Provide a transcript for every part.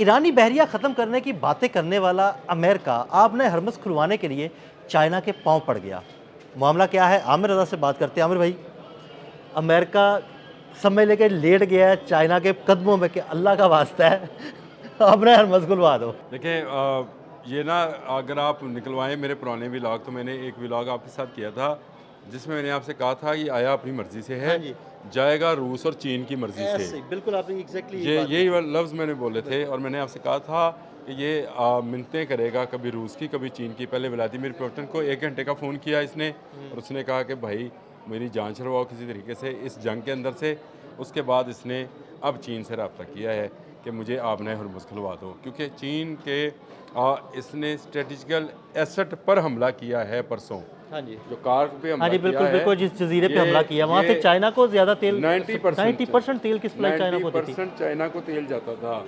ईरानी बहरिया ख़त्म करने की बातें करने वाला अमेरिका आपने हरमज़ खुलवाने के लिए चाइना के पाँव पड़ गया। मामला क्या है, आमिर रज़ा से बात करते हैं। आमिर भाई, अमेरिका समय लेके लेट गया है चाइना के कदमों में कि अल्लाह का वास्ता है आपने हरमज़ खुलवा दो। देखिए ये ना, अगर आप निकलवाएं मेरे पुराने व्लॉग, तो मैंने एक व्लॉग आपके साथ किया था जिसमें मैंने आपसे कहा था कि आया अपनी मर्ज़ी से है, हाँ जी, जाएगा रूस और चीन की मर्ज़ी से। ऐसे बिल्कुल आपने एग्ज़ैक्टली यही ये बात की यही थी। लफ्ज़ मैंने बोले थे और बिल्कुल, मैंने आपसे कहा था कि ये मिन्नतें करेगा, कभी रूस की कभी चीन की। पहले व्लादिमीर पुतिन को 1 घंटे का फ़ोन किया इसने और उसने कहा कि भाई मेरी जान छुड़वाओ किसी तरीके से इस जंग के अंदर से। उसके बाद इसने अब चीन से रब्ता किया है कि मुझे आपने हरमुज़ खुलवा दो, क्योंकि चीन के इसने स्ट्रेटजिकल एसेट पर हमला किया है परसों। हाँ जी। जो कार पे हाँ हमला जी, किया बिल्कुल, है, बिल्कुल, जिस जज़ीरे पे हमला किया वहाँ ये से चाइना को ज़्यादा तेल 90% 90% तेल की सप्लाई चाइना को होती थी। 90% चाइना को तेल जाता था।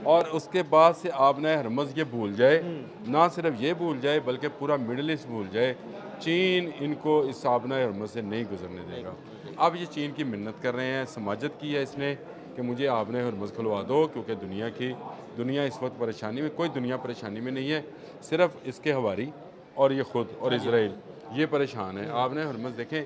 और उसके बाद से आपने हरमज़ ये भूल जाए, ना सिर्फ ये भूल जाए बल्कि पूरा मिडल ईस्ट भूल जाए, चीन इनको इस आबना हरमज़ से नहीं गुजरने नहीं, देगा। जी। अब ये चीन की मिन्नत कर रहे हैं, समाजत की है इसने कि मुझे आपने हरमज़ खुलवा दो, क्योंकि दुनिया इस वक्त परेशानी में, कोई दुनिया परेशानी में नहीं है, सिर्फ इसके हवारी और ये खुद और हाँ जी। इसराइल ये परेशान है। आपने हरमज़ देखें,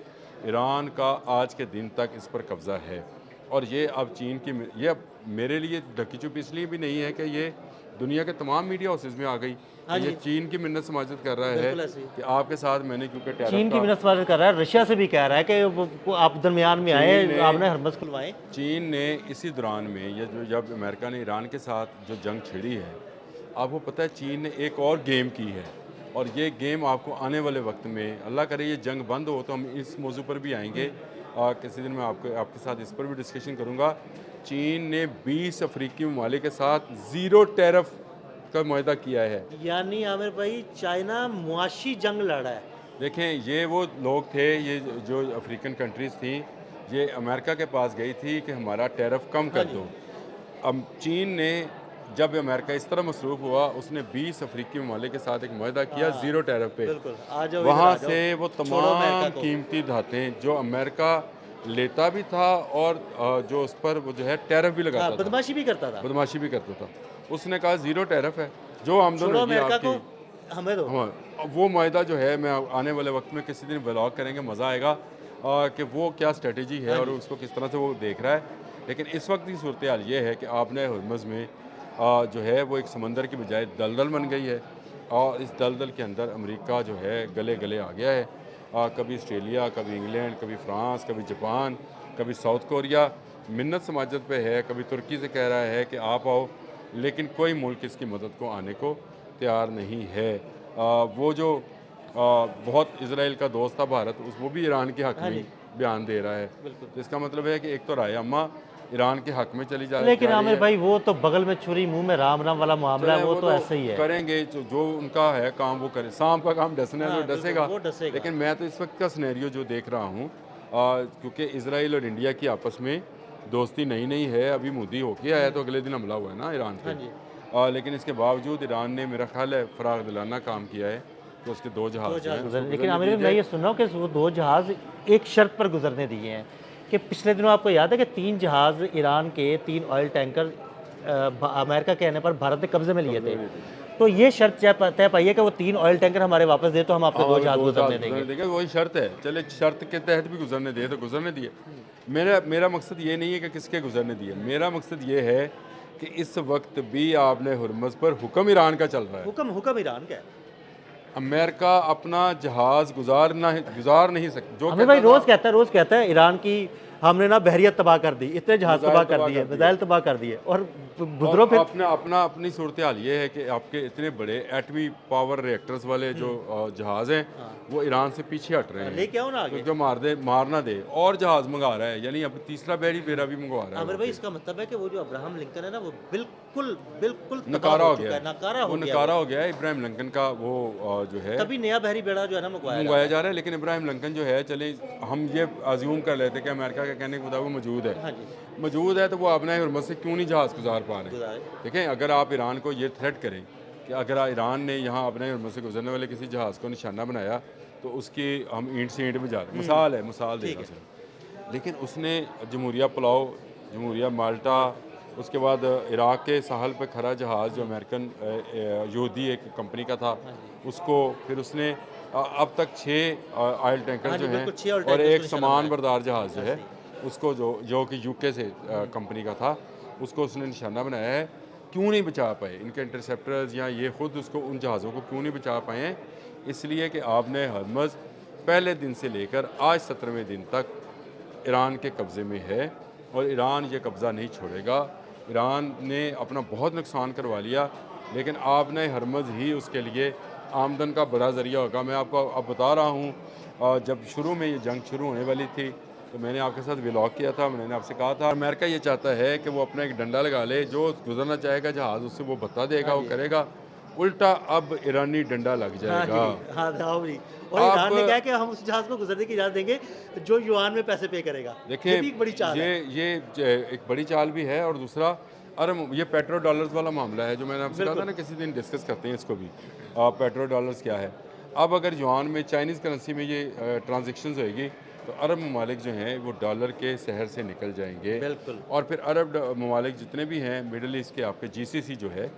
ईरान का आज के दिन तक इस पर कब्ज़ा है और ये अब चीन की ये अब मेरे लिए ढकी चुप इसलिए भी नहीं है कि ये दुनिया के तमाम मीडिया हाउसेज़ में आ गई हाँ कि ये जी, चीन की मिन्नत समाजत कर रहा है बिल्कुल ऐसे ही। कि आपके साथ मैंने, क्योंकि टैरिफ चीन की का, भी नस्वागत कर रहा है, रशिया से भी कह रहा है कि वो आप दरमियान में चीन आए, ने आपने हरमज़ खुलवाएँ। चीन ने इसी दौरान में, ये जो जब अमेरिका ने ईरान के साथ जो जंग छिड़ी है, आपको पता है चीन ने एक और गेम की है और ये गेम आपको आने वाले वक्त में, अल्लाह करे ये जंग बंद हो तो हम इस मौजू पर भी आएंगे। किसी दिन मैं आपके साथ इस पर भी डिस्कशन करूँगा। चीन ने 20 अफ्रीकी ममालिक के साथ ज़ीरो टैरिफ का मुआहदा किया है। यानी आमिर भाई चाइना मुआशी जंग लड़ रहा है। देखें, ये वो लोग थे, ये जो अफ्रीकन कंट्रीज़ थी, ये अमेरिका के पास गई थी कि हमारा टैरिफ कम हाँ कर जी, दो। अब चीन ने, जब अमेरिका इस तरह मसरूफ़ हुआ, उसने 20 अफ्रीकी ममालिक के साथ एक मुआहदा किया हाँ, ज़ीरो टैरिफ पे। बिल्कुल, आ जाओ इधर वहाँ आ जाओ, से वो छोड़ो अमेरिका तमाम को। कीमती धातें जो अमेरिका लेता भी था और जो उस पर वो जो है टैरिफ भी हाँ, लगाता था, बदमाशी भी करता था। बदमाशी भी करता था। उसने कहा ज़ीरो टैरिफ है, जो आमदन छोड़ो होगी अमेरिका को, आपकी। हमें दो। हाँ, अब वो मुआहदा जो है, मैं आने वाले वक्त में किसी दिन व्लॉग करेंगे, मज़ा आएगा कि वो क्या स्ट्रेटजी है हाँ और जी, उसको किस तरह से वो देख रहा है। लेकिन इस वक्त की सूरत हाल ये है कि आपने हरमज़ में जो है वो एक समंदर की बजाय दलदल बन गई है और इस दलदल के अंदर अमेरिका जो है गले गले आ गया है। कभी ऑस्ट्रेलिया, कभी इंग्लैंड, कभी फ्रांस, कभी जापान, कभी साउथ कोरिया मिन्नत समाजत पे है, कभी तुर्की से कह रहा है कि आप आओ, लेकिन कोई मुल्क इसकी मदद को आने को तैयार नहीं है। वो जो बहुत इजराइल का दोस्त था भारत, उस वो भी ईरान के हक़ हाँ में ही जी, बयान दे रहा है। बिल्कुल। तो इसका मतलब है कि एक तो राय अम्मा ईरान के हक़ में चली लेकिन जा रही आमिर है। भाई वो तो बगल में छुरी मुँह में राम राम वाला मामला है, चलें, वो वो तो तो ऐसे ही है। करेंगे, जो उनका है काम वो करें। सांप का काम डसना है तो हाँ, बिल्कुल, डसेगा। वो डसेगा। लेकिन मैं तो इस वक्त का सिनेरियो जो देख रहा हूँ, क्योंकि इसराइल और इंडिया की आपस में दोस्ती नई नई है, अभी मोदी होके आया तो अगले दिन हमला हुआ है ना ईरान हाँ पे। जी, लेकिन इसके बावजूद ईरान ने, मेरा ख्याल है, फ़राग दिलाना काम किया है कि उसके 2 2 जहाज़ जो जहाज़ हैं उसको गुज़रे, लेकिन गुजरने आमिर दिए भाई मैं जाए। ये सुन रहा हूँ कि वो 2 जहाज़ एक शर्त पर गुज़रने दिए हैं कि पिछले दिनों आपको याद है कि 3 जहाज़ ईरान के 3 ऑयल टैंकर अमेरिका के कहने पर भारत ने कब्ज़े में लिए कब्ज़े थे। में लिए थे। तो ये शर्त तय पाई है कि वो 3 ऑयल टैंकर हमारे वापस दे तो हम आपके हाँ, 2 अगर जहाज़ 2 जहाज़ गुज़रने गुज़रने देंगे। देंगे, वही शर्त है। चले, शर्त के तहत भी गुज़रने दिए तो गुज़रने दिए। मेरा मेरा मकसद ये नहीं है कि किसके गुज़रने दिए। मेरा मकसद ये है कि इस वक्त भी आपने हुर्मुज़ पर हुक्म ईरान का चल रहा है। हुक्म ईरान का है। अमेरिका अपना जहाज़ गुज़ार नहीं सकता। जो आमिर भाई कहता था रोज़ कहता है ईरान की हमने ना बहरिया तबाह कर दी, इतने जहाज़ मिज़ाइल तबाह कर तबाह दिए, कर दिए। मिज़ाइल तबाह कर दिए और और गुज़रो फिर। अपनी सूरत हाल ये है कि आपके इतने बड़े एटमी पावर रिएक्टर्स वाले जो जहाज़ हैं, हाँ, वो ईरान से पीछे हट रहे हैं, लेके आओ ना तो आगे। जो मार ना दे, और जहाज़ मंगा रहा है, यानी अब तीसरा बहरी बेड़ा भी मंगवा रहा है आमिर वहाँ भाई पे। इसका मतलब है कि वो जो अब्राहम लिंकन है ना वो बिल्कुल, बिल्कुल तबाह नकारा हो हो गया चुका है, है, नकारा वो हो गया नकारा वो। हो गया है। इब्राहिम लिंकन का वो जो है तभी नया बहरी बेड़ा जो है ना मंगवाया जा मंगवाया रहा जा रहा है। लेकिन इब्राहिम लिंकन जो है, चले हम ये अज्यूम कर लेते हैं कि अमेरिका के कहने के मुताबिक मौजूद है। है। हाँ जी, मौजूद है तो वो अपने हुर्मुज़ से क्यों नहीं जहाज़ गुजार पा रहे। गुज़ारे। देखें, अगर आप ईरान को ये थ्रेट करें कि अगर ईरान ने यहाँ अपने हुर्मुज़ से गुजरने वाले किसी जहाज़ को निशाना बनाया तो उसकी हम ईंट से ईंट बजा दें, मिसाल है, मिसाल दे ठीक रहा है। सिर्फ। लेकिन उसने जमहूरिया पुलाव, जमहूरिया माल्टा उसके बाद इराक़ के साहल पे खड़ा जहाज़ जो अमेरिकन योधी एक कंपनी का था, उसको फिर उसने अब तक 6 ऑयल टैंकर हाँ जो जी, हैं बिल्कुल 6 और और टैंकर्स को एक निशाना सामान बनाया। बरदार जहाज़ जो हाँ, है, सही। उसको जो कि यूके से कंपनी का था, उसको उसने निशाना बनाया है। क्यों नहीं बचा पाए इनके इंटरसेप्टर्स या ये खुद उसको उन जहाज़ों को क्यों नहीं बचा पाए हैं? इसलिए कि आपने हरमज़ पहले दिन से लेकर आज 17वें दिन तक ईरान के कब्ज़े में है और ईरान ये कब्ज़ा नहीं छोड़ेगा। ईरान ने अपना बहुत नुकसान करवा लिया, लेकिन आपने हरमज़ ही उसके लिए आमदन का बड़ा ज़रिया होगा। मैं आपको अब बता रहा हूँ, जब शुरू में ये जंग शुरू होने वाली थी, तो मैंने आपके साथ व्लॉग किया था, मैंने आपसे कहा था अमेरिका ये चाहता है कि वो अपना एक डंडा लगा ले, जो गुज़रना चाहेगा जहाज़ उससे वो बता देगा, हाँ वो जी। करेगा। उल्टा अब ईरानी डंडा लग हाँ जाएगा। जी, हाँ, हाँ जी। और अब ईरान ने कहा है कि हम उस जहाज़ को गुज़रने की इजाज़त देंगे, जो युआन में पैसे पे करेगा। ये देखें, भी एक बड़ी चाल है। ये एक बड़ी चाल भी है और दूसरा अरब ये पेट्रो डॉलर्स वाला मामला है जो मैंने आपसे कहा था बिल्कुल। ना, किसी दिन डिस्कस करते हैं इसको भी। पेट्रो डॉलर्स क्या है? अब अगर युआन में चाइनीज़ करेंसी में ये ट्रांज़ैक्शंस होएगी, तो अरब ममालिक जो हैं वो डॉलर के सहर से निकल जाएंगे बिल्कुल। और फिर अरब ममालिक जितने भी हैं मिडल ईस्ट के, आपके जीसीसी जो है,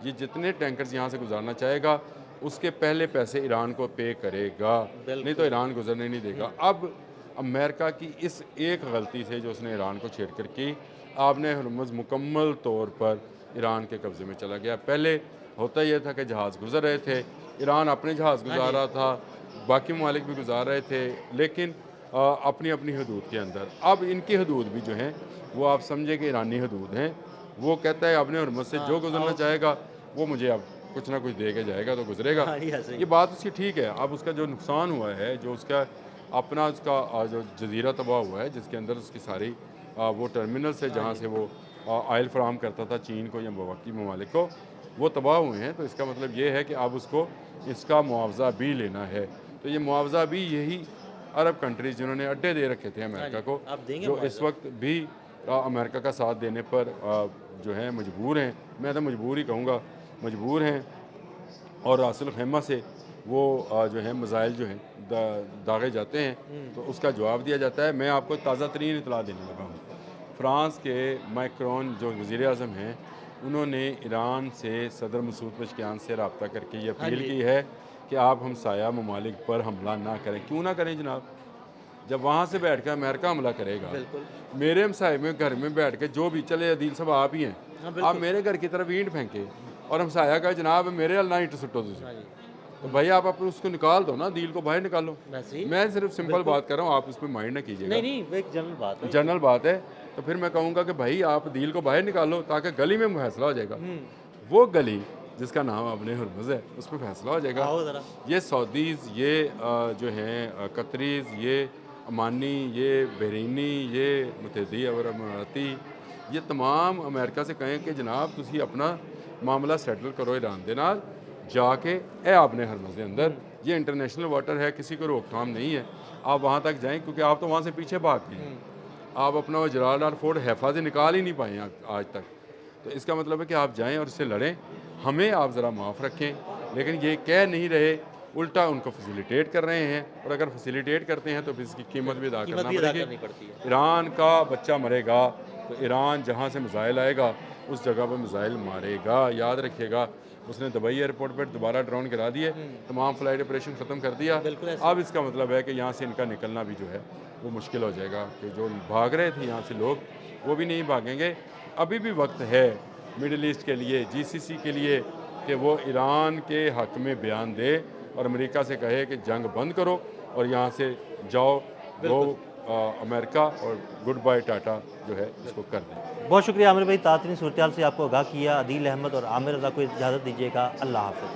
ये जितने टैंकर्स यहाँ से गुजारना चाहेगा, उसके पहले पैसे ईरान को पे करेगा, नहीं तो बिल्कुल। ईरान गुजरने नहीं देगा। अब अमेरिका की इस एक गलती से जो उसने ईरान को छेड़कर की, आपने हरमुज़ मुकम्मल तौर पर ईरान के कब्ज़े में चला गया। पहले होता यह था कि जहाज़ गुज़र रहे थे, ईरान अपने जहाज़ हाँ गुज़ार जी। रहा था, बाकी ममालिक भी गुज़ार रहे थे, लेकिन अपनी अपनी हदूद के अंदर। अब इनकी हदूद भी जो हैं वो आप समझे कि ईरानी हदूद हैं। वो कहता है आपने हरमुज़ से जो हाँ, गुज़रना आओ। चाहेगा वो मुझे अब कुछ ना कुछ दे के जाएगा तो गुज़रेगा। हाँ जी, ऐसे ये ही। बात उसकी ठीक है। अब उसका जो नुकसान हुआ है, जो उसका अपना उसका जो जज़ीरा तबाह हुआ है, जिसके अंदर उसकी सारी वो टर्मिनल्स है हाँ जहाँ जी। से वो ऑयल फ़राहम करता था चीन को या बाकी ममालिक को, वो तबाह हुए हैं। तो इसका मतलब ये है कि अब उसको इसका मुआवज़ा भी लेना है। तो ये मुआवज़ा भी यही अरब कंट्रीज़ जिन्होंने अड्डे दे रखे थे हाँ अमेरिका जी, को, आप देंगे जो इस मुआवज़ा? वक्त भी अमेरिका का साथ देने पर जो है मजबूर हैं। मैं तो मजबूर ही कहूँगा, मजबूर हैं। और रासुल खैमा से वो जो है मिज़ाइल जो हैं दागे जाते हैं, तो उसका जवाब दिया जाता है। मैं आपको ताज़ा तरीन इतला देने लगा हूँ। फ्रांस के मैक्रोन जो वज़ीर आज़म हैं, उन्होंने ईरान से सदर मसूद पेज़ेश्कियान से रब्ता करके ये हाँ अपील जी। की है कि आप हमसाया ममालिक पर हमला ना करें। क्यों ना करें जनाब? जब वहाँ से बैठ कर अमेरिका हमला करेगा, बिल्कुल। मेरे हमसाए में घर में बैठ के जो भी चले, अदील साहब आप ही हैं, हाँ, आप बिल्कुल। मेरे घर की तरफ ईंट फेंके और हमसाया का जनाब मेरे अल्लाह ईंट सुट्टो तुझे, हाँ जी। तो भाई आप अपने उसको निकाल दो ना, डील को बाहर निकालो। वैसे ही मैं सिर्फ सिंपल बिल्कुल। बात कर रहा हूँ, आप उस पर माइंड ना कीजिएगा, नहीं, नहीं, वो एक जनरल बात है ये तो। जनरल बात है। तो फिर मैं कहूँगा कि भाई आप डील को बाहर निकालो ताकि गली में फैसला हो जाएगा। हुँ, वो गली जिसका नाम अपने हरमुज़ है, उस पर फैसला हो जाएगा। आओ ज़रा। ये सऊदीज़, ये जो हैं कतरीज़, ये अमानी, ये बहरीनी, ये मुत्तहदी अरब अमाराती, ये तमाम अमेरिका से कहें कि जनाब तुसी अपना मामला सैटल करो ईरान दे नाल जाके ए आपने हरमुज़ के अंदर, ये इंटरनेशनल वाटर है, किसी को रोकथाम नहीं है। आप वहाँ तक जाएँ क्योंकि आप तो वहाँ से पीछे भाग गए हैं। आप अपना वो जलाल फोर्ट हैफा से निकाल ही नहीं पाए हैं आज तक। तो इसका मतलब है कि आप जाएँ और इससे लड़ें, हमें आप ज़रा माफ़ रखें, लेकिन ये कह नहीं रहे, उल्टा उनको फैसिलिटेट कर रहे हैं। और अगर फैसिलिटेट करते हैं तो फिर इसकी कीमत भी अदा कीमत करना भी अदा पड़ेगी। करनी पड़ती है। ईरान का बच्चा मरेगा तो ईरान जहाँ से मिसाइल आएगा उस जगह पर मिसाइल मारेगा। याद रखिएगा, उसने दुबई एयरपोर्ट पर दोबारा ड्रोन गिरा दिए, तमाम फ्लाइट ऑपरेशन ख़त्म कर दिया। बिल्कुल ऐसे अब इसका मतलब है कि यहाँ से इनका निकलना भी जो है वो मुश्किल हो जाएगा, कि जो भाग रहे थे यहाँ से लोग वो भी नहीं भागेंगे। अभी भी वक्त है मिडिल ईस्ट के लिए, जीसीसी के लिए, कि वो ईरान के हक़ में बयान दे और अमेरिका से कहे कि जंग बंद करो और यहाँ से जाओ, गो अमेरिका, और गुड बाय टाटा जो है इसको कर दें। बहुत शुक्रिया आमिर भाई, तातरीन सूरत हाल से आपको आगाह किया। अदील अहमद और आमिर रज़ा को इजाज़त दीजिएगा। अल्लाह हाफ़िज़।